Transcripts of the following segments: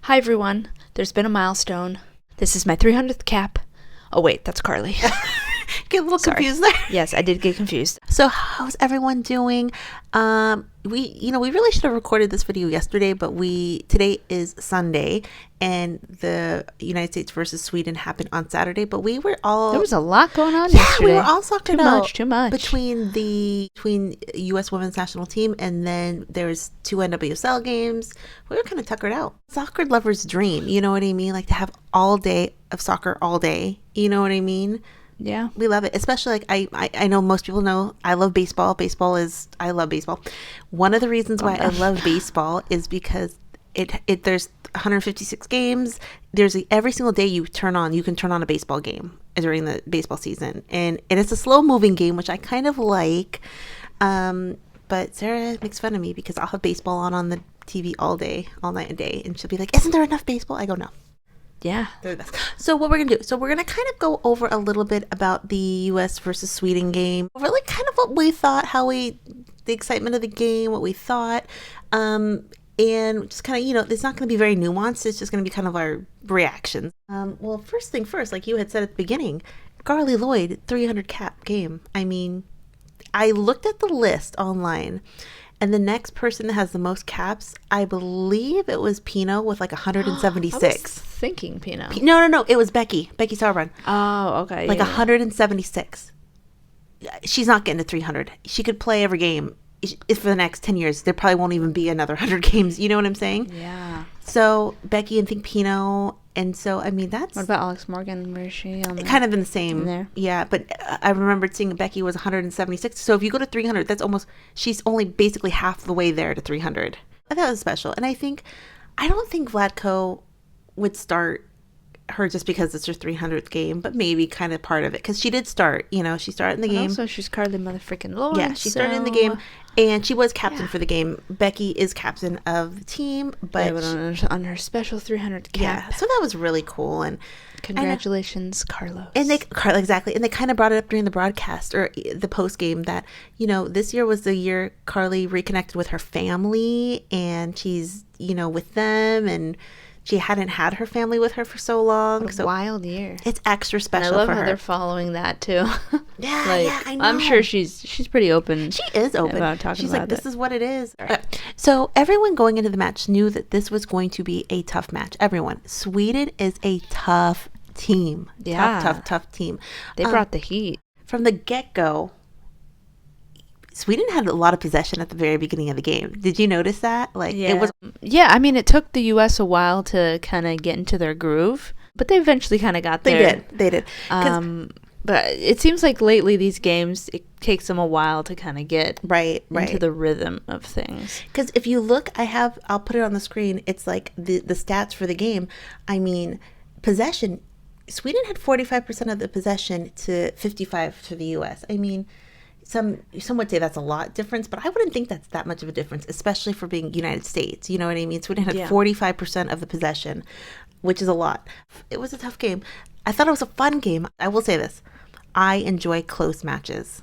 Hi everyone, there's been a milestone. This is my 300th cap. Oh wait, that's Carli. Get a little confused there. Yes, I did get confused. So how's everyone doing? We really should have recorded this video yesterday, but today is Sunday and the United States versus Sweden happened on Saturday, but we were all... There was a lot going on yesterday. We were all talking about too much. Between U.S. women's national team and then there's 2 NWSL games. We were kind of tuckered out. Soccer lovers' dream, you know what I mean? Like to have all day of soccer all day, you know what I mean? Yeah, we love it. Especially like I know most people know I love baseball. I love baseball. One of the reasons why I love baseball is because there's 156 games. Every single day you can turn on a baseball game during the baseball season, and it's a slow moving game, which I kind of like. But Sarah makes fun of me because I'll have baseball on the TV all night and day, and she'll be like, "Isn't there enough baseball?" I go, "No." Yeah. So what we're going to do, we're going to kind of go over a little bit about the U.S. versus Sweden game, really kind of what we thought, the excitement of the game, what we thought, and just kind of, it's not going to be very nuanced. It's just going to be kind of our reactions. Well, first thing first, like you had said at the beginning, Carli Lloyd, 300 cap game. I mean, I looked at the list online. And the next person that has the most caps, I believe it was Rapinoe with like 176. I was thinking Rapinoe. No. It was Becky. Becky Sauerbrunn. Oh, okay. Like 176. She's not getting to 300. She could play every game. If for the next 10 years, there probably won't even be another 100 games. You know what I'm saying? Yeah. So Becky and Rapinoe. And so, I mean, that's... What about Alex Morgan? Where is she? Kind of in the same... In there? Yeah, but I remembered seeing Becky was 176. So if you go to 300, that's almost... She's only basically half the way there to 300. I thought it was special. And I don't think Vlatko would start her just because it's her 300th game, but maybe kind of part of it. Because she did start, she started in the game. Also, she's Carli motherfucking Lloyd. Yeah, she started in the game. And she was captain for the game. Becky is captain of the team, but on her special 300 cap. Yeah, so that was really cool. And congratulations, Carlos. And exactly. And they kind of brought it up during the broadcast or the post game that this year was the year Carli reconnected with her family, and she's with them, and she hadn't had her family with her for so long. What a wild year. It's extra special for her. I love how they're following that too. Yeah, I know. I'm sure she's pretty open. She is open about talking She's about like, this is what it is. So everyone going into the match knew that this was going to be a tough match. Everyone. Sweden is a tough team. Yeah. Tough team. They brought the heat. From the get-go, Sweden had a lot of possession at the very beginning of the game. Did you notice that? I mean, it took the U.S. a while to kind of get into their groove, but they eventually kind of got there. They did. But it seems like lately these games, it takes them a while to kind of get into the rhythm of things. Because if you look, I'll put it on the screen. It's like the stats for the game. I mean, possession. Sweden had 45% of the possession to 55% to the U.S. I mean, some would say that's a lot difference, but I wouldn't think that's that much of a difference, especially for being United States. You know what I mean? Sweden had 45% of the possession, which is a lot. It was a tough game. I thought it was a fun game. I will say this. I enjoy close matches.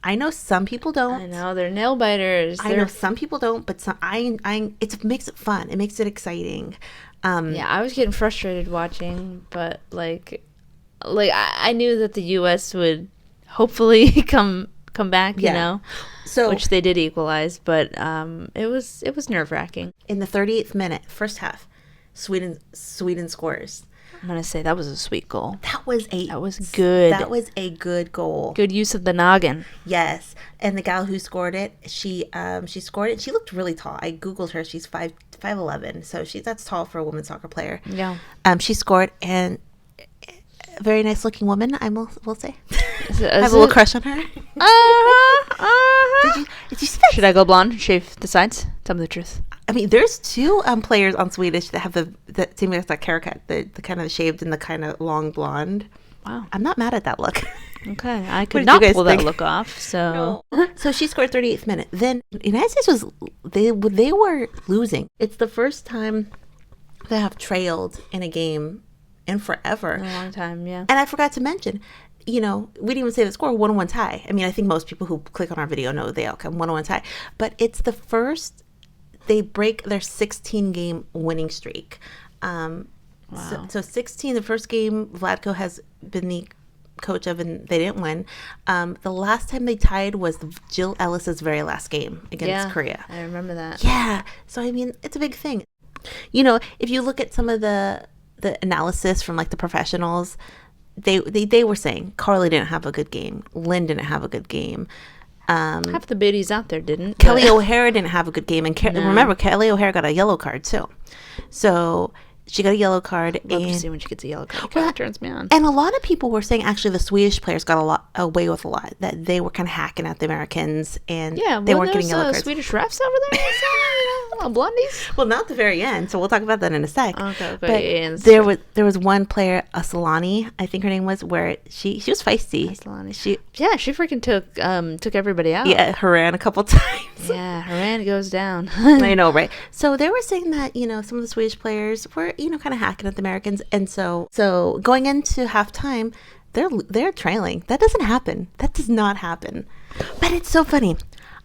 I know some people don't. I know, they're nail biters. I know some people don't, but it makes it fun. It makes it exciting. I was getting frustrated watching, but I knew that the U.S. would hopefully come back, so, which they did equalize, but it was nerve-wracking. In the 38th minute, first half, Sweden scores. I'm gonna say that was a sweet goal. That was good. That was a good goal. Good use of the noggin. Yes, and the gal who scored it, she scored it. She looked really tall. I googled her. She's 5'11", so that's tall for a women's soccer player. Yeah. She scored, and a very nice looking woman, will say. I have a little crush on her. Did you see that? Should I go blonde, shave the sides? Tell me the truth. I mean, there's 2 players on Swedish that have the same exact haircut, the kind of shaved and the kind of long blonde. Wow. I'm not mad at that look. Okay, I could not pull that look off. So, So she scored 38th minute. Then the United States they were losing. It's the first time they have trailed in a game in forever. In a long time, yeah. And I forgot to mention, we didn't even say the score, 1-1 tie. I mean, I think most people who click on our video know the outcome, 1-1 tie. But it's the first, they break their 16-game winning streak. Wow. So 16, the first game Vlatko has been the coach of, and they didn't win. The last time they tied was Jill Ellis's very last game against Korea. I remember that. Yeah. So, I mean, it's a big thing. You know, if you look at some of the analysis from like the professionals, they were saying Carli didn't have a good game. Lynn didn't have a good game. Half the biddies out there didn't. Kelley O'Hara didn't have a good game. And remember, Kelley O'Hara got a yellow card too. So she got a yellow card. Love to see when she gets a yellow card. It kind of turns me on. And a lot of people were saying actually the Swedish players got away with a lot. That they were kind of hacking at the Americans, and they weren't getting yellow cards. Swedish refs over there. Little blondies. Well, not the very end. So we'll talk about that in a sec. Okay. But there was one player, Solani, I think her name was, where she was feisty. Solani. She freaking took everybody out. Yeah, Haran a couple times. Yeah, Haran goes down. I know, right? So they were saying that some of the Swedish players were kind of hacking at the Americans, and so going into halftime, they're trailing. That doesn't happen. That does not happen. But it's so funny.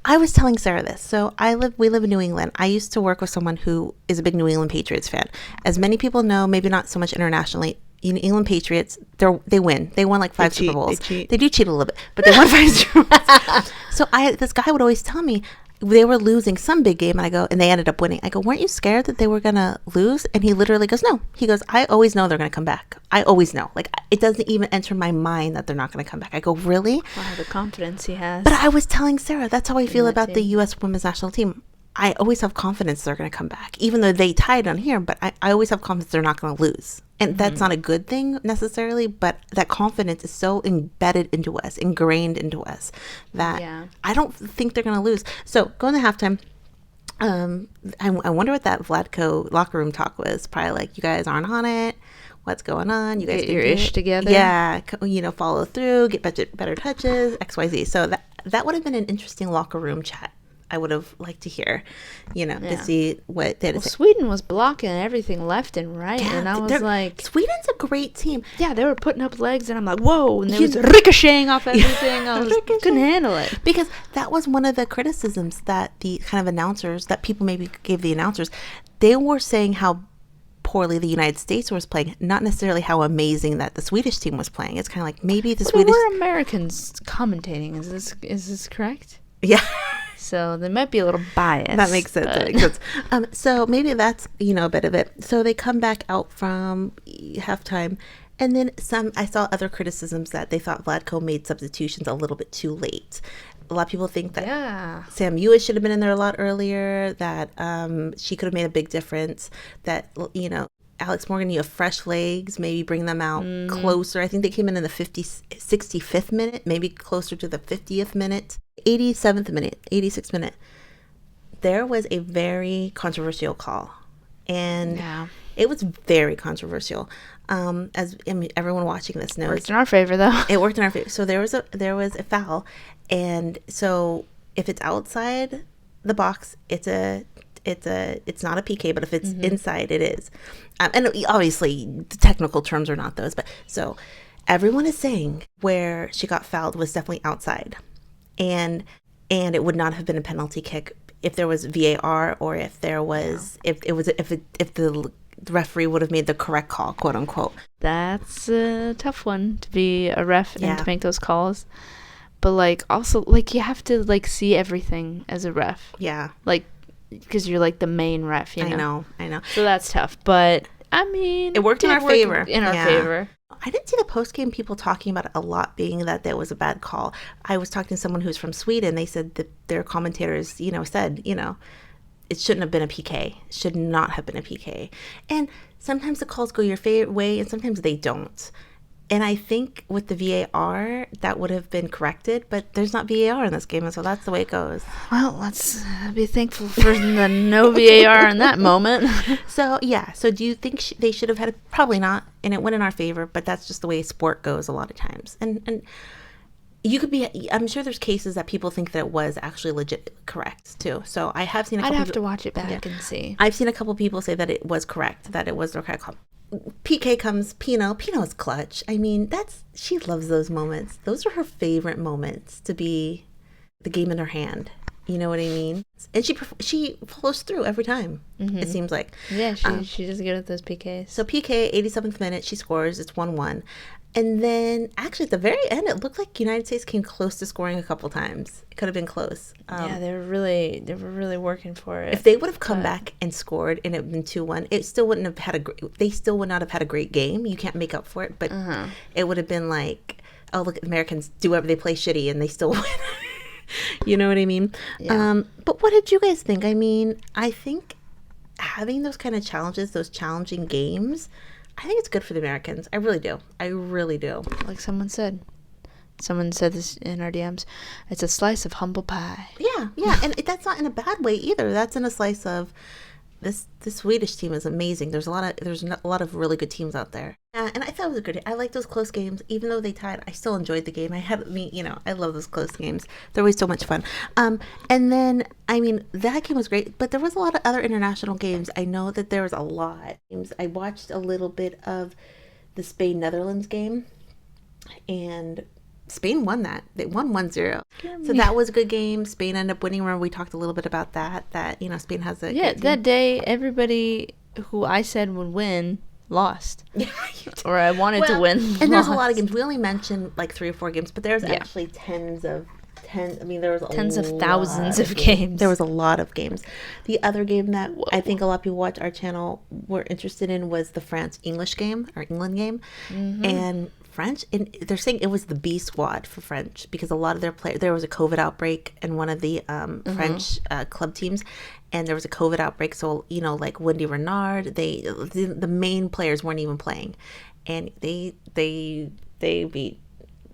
I was telling Sara this. So we live in New England. I used to work with someone who is a big New England Patriots fan. As many people know, maybe not so much internationally, New England Patriots, they win. They won like 5 Super Bowls. They do cheat a little bit, but they won 5 Super Bowls. So this guy would always tell me they were losing some big game, and they ended up winning. I go, weren't you scared that they were going to lose? And he literally goes, no. He goes, I always know they're going to come back. I always know. Like, it doesn't even enter my mind that they're not going to come back. I go, really? Wow, the confidence he has. But I was telling Sara, that's how I feel about the U.S. women's national team. I always have confidence they're going to come back, even though they tied on here, but I always have confidence they're not going to lose. And that's not a good thing necessarily, but that confidence is so embedded into us, ingrained into us, that I don't think they're going to lose. So going to halftime, I wonder what that Vlatko locker room talk was. Probably like, you guys aren't on it. What's going on? You guys get your ish together. Yeah, follow through, get better touches, XYZ. So that would have been an interesting locker room chat. I would have liked to hear, to see what they had to say. Sweden was blocking everything left and right, and I was like, Sweden's a great team. Yeah, they were putting up legs, and I'm like, whoa, and there was ricocheting off everything. I couldn't handle it. Because that was one of the criticisms that the kind of announcers, that people maybe gave the announcers, they were saying how poorly the United States was playing, not necessarily how amazing that the Swedish team was playing. It's kind of like maybe the Swedish... There were Americans commentating. Is this correct? Yeah. So there might be a little bias. That makes sense. So maybe that's, a bit of it. So they come back out from halftime. And then I saw other criticisms that they thought Vlatko made substitutions a little bit too late. A lot of people think that Sam Ewing should have been in there a lot earlier, that she could have made a big difference, that, Alex Morgan, you have fresh legs, maybe bring them out closer. I think they came in the 65th minute, maybe closer to the 50th minute, 87th minute, 86th minute. There was a very controversial call. And it was very controversial. Everyone watching this knows. It worked in our favor, though. It worked in our favor. So there was a foul. And so if it's outside the box, it's not a PK, but if it's inside, it is. And obviously, the technical terms are not those. But so everyone is saying where she got fouled was definitely outside, and it would not have been a penalty kick if there was VAR, or if there was if the referee would have made the correct call, quote unquote. That's a tough one to be a ref and to make those calls. But also you have to see everything as a ref. Yeah. Because you're the main ref, I know. So that's tough. But I mean, it worked in our favor. In our favor. I didn't see the post-game people talking about it a lot, being that there was a bad call. I was talking to someone who's from Sweden. They said that their commentators, said, it shouldn't have been a PK. It should not have been a PK. And sometimes the calls go your way, and sometimes they don't. And I think with the VAR, that would have been corrected, but there's not VAR in this game, and so that's the way it goes. Well, let's be thankful for the no VAR in that moment. So do you think they should have had it? Probably not, and it went in our favor, but that's just the way sport goes a lot of times. And you could be, I'm sure there's cases that people think that it was actually legit correct, too. So I have seen a couple I'd have to watch it back and see. I've seen a couple people say that it was correct, that it was the correct call. PK comes, Pino's clutch. I mean, she loves those moments. Those are her favorite moments, to be the game in her hand. You know what I mean? And she follows through every time, it seems like. Yeah, she does good at those PKs. So PK, 87th minute, she scores. It's 1-1. And then, actually, at the very end, it looked like United States came close to scoring a couple times. It could have been close. Yeah, they were really working for it. If they would have come back and scored and it would have been 2-1, it still wouldn't have had they still would not have had a great game. You can't make up for it, but it would have been like, oh, look, Americans do whatever, they play shitty and they still win. You know what I mean? Yeah. But what did you guys think? I mean, I think having those kind of challenges, those challenging games, I think it's good for the Americans. I really do. I really do. Like someone said this in our DMs. It's a slice of humble pie. Yeah. And that's not in a bad way either. That's in a slice of this Swedish team is amazing. There's a lot of really good teams out there. And I thought it was good. I like those close games. Even though they tied, I still enjoyed the game. I love those close games. They're always so much fun. And then, I mean, that game was great, but there was a lot of other international games. I know that there was a lot of games. I watched a little bit of the Spain-Netherlands game, and Spain won that. They won 1-0. So that was a good game. Spain ended up winning. Remember, we talked a little bit about that Spain has a good team. That day, everybody who I said would win lost. Or I wanted to win. And there's a lot of games. We only mentioned like 3 or 4 games, but there's actually tens of thousands of games. There was a lot of games. The other game that I think a lot of people watch our channel were interested in was the France-English game, or England game. And French, and they're saying it was the B squad for French because a lot of their players, there was a COVID outbreak in one of the French club teams, and there was a COVID outbreak. So, like Wendy Renard, the main players weren't even playing, and they beat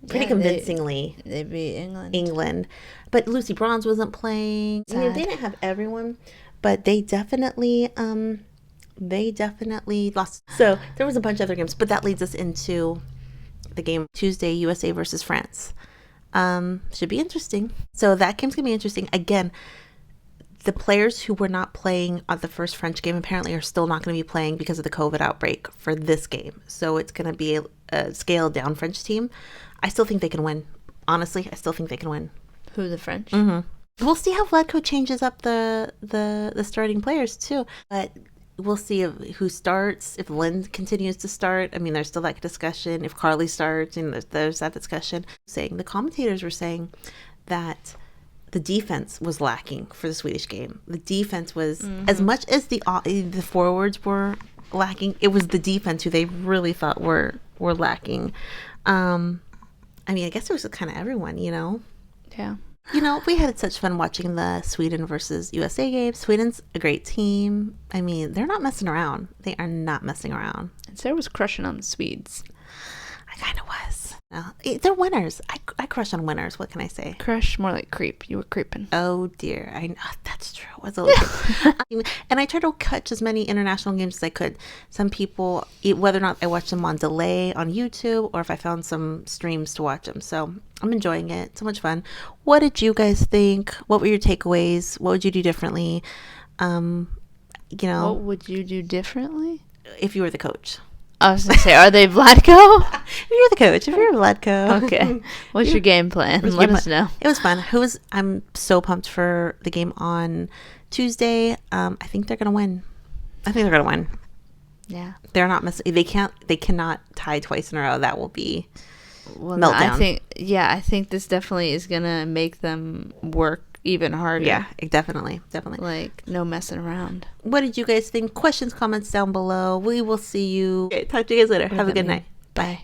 pretty convincingly. They beat England, but Lucy Bronze wasn't playing. Sad. I mean, they didn't have everyone, but they definitely lost. So there was a bunch of other games, but that leads us into the game Tuesday, USA versus France. Should be interesting. So that game's gonna be interesting. Again, the players who were not playing at the first French game apparently are still not going to be playing because of the COVID outbreak for this game. So it's going to be a scaled down French team. I still think they can win. Honestly, I still think they can win. Who, the French? We'll see how Vlatko changes up the starting players too. But we'll see who starts, if Lynn continues to start. I mean, there's still that discussion. If Carli starts, and there's that discussion. The commentators were saying that the defense was lacking for the Swedish game. The defense was, as much as the forwards were lacking, it was the defense who they really thought were lacking. I mean, I guess it was kind of everyone, Yeah. We had such fun watching the Sweden versus USA game. Sweden's a great team. I mean, they're not messing around. They are not messing around. And Sarah was crushing on the Swedes. I kind of was. They're winners. I crush on winners. What can I say? Crush, more like creep. You were creeping. Oh dear. I know that's true. It was a little and I tried to catch as many international games as I could. Some people, whether or not I watched them on delay on YouTube or if I found some streams to watch them. So I'm enjoying it. So much fun. What did you guys think? What were your takeaways? What would you do differently? What would you do differently? If you were the coach. I was going to say, are they Vlatko? If you're the coach, if you're Vlatko. Okay. What's your game plan? Let us know. It was fun. I'm so pumped for the game on Tuesday. I think they're going to win. Yeah. They're not missing. They cannot tie twice in a row. That will be meltdown. I think this definitely is going to make them work even harder. Yeah, definitely. Like, no messing around. What did you guys think? Questions, comments down below. We will see you. Okay, talk to you guys later. Have a good night. Bye.